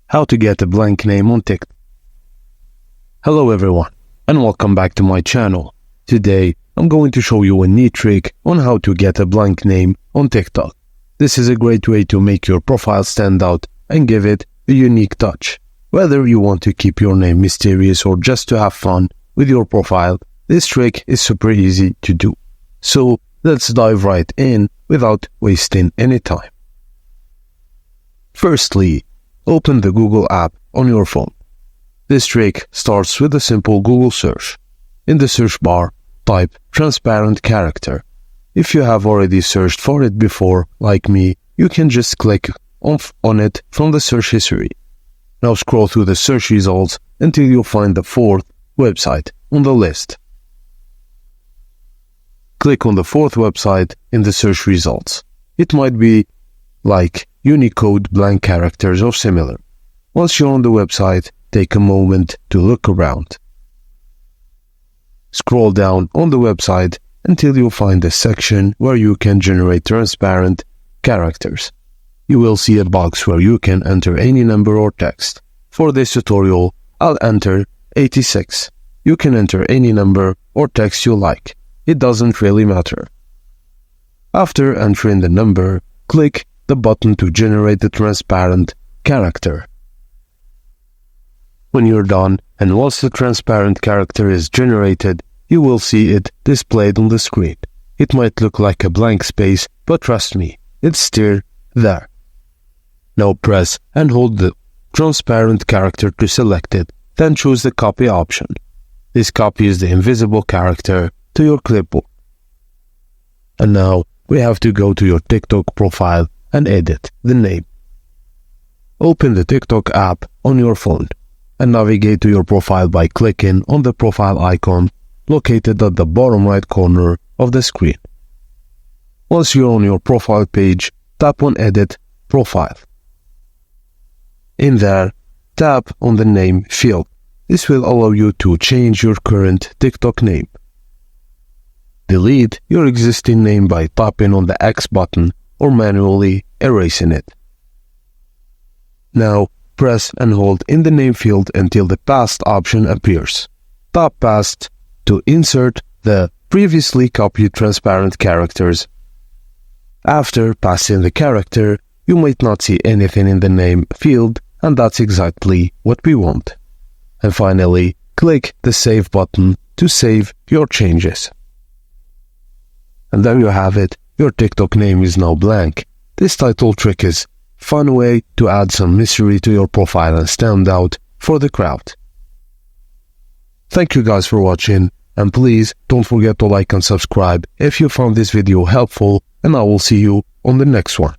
How to get a blank name on TikTok. Hello everyone, and welcome back to my channel. Today, I'm going to show you a neat trick on how to get a blank name on TikTok. This is a great way to make your profile stand out and give it a unique touch. Whether you want to keep your name mysterious or just to have fun with your profile, this trick is super easy to do. So, let's dive right in without wasting any time. Firstly, open the Google app on your phone. This trick starts with a simple Google search. In the search bar, type transparent character. If you have already searched for it before, like me, you can just click on it from the search history. Now scroll through the search results until you find the fourth website on the list. Click on the fourth website in the search results. It might be like Unicode blank characters or similar. Once you're on the website, take a moment to look around. Scroll down on the website until you find a section where you can generate transparent characters. You will see a box where you can enter any number or text. For this tutorial, I'll enter 86. You can enter any number or text you like. It doesn't really matter. After entering the number, click the button to generate the transparent character. When you're done, and once the transparent character is generated, you will see it displayed on the screen. It might look like a blank space, but trust me, it's still there. Now press and hold the transparent character to select it, then choose the copy option. This copies the invisible character to your clipboard. And now we have to go to your TikTok profile and edit the name. Open the TikTok app on your phone and navigate to your profile by clicking on the profile icon located at the bottom right corner of the screen. Once you're on your profile page, tap on Edit Profile. In there, tap on the name field. This will allow you to change your current TikTok name. Delete your existing name by tapping on the X button or manually erasing it. Now, press and hold in the name field until the Past option appears. Tap Past to insert the previously copied transparent characters. After passing the character, you might not see anything in the name field, and that's exactly what we want. And finally, click the Save button to save your changes. And there you have it, your TikTok name is now blank. This title trick is a fun way to add some mystery to your profile and stand out for the crowd. Thank you guys for watching, and please don't forget to like and subscribe if you found this video helpful, and I will see you on the next one.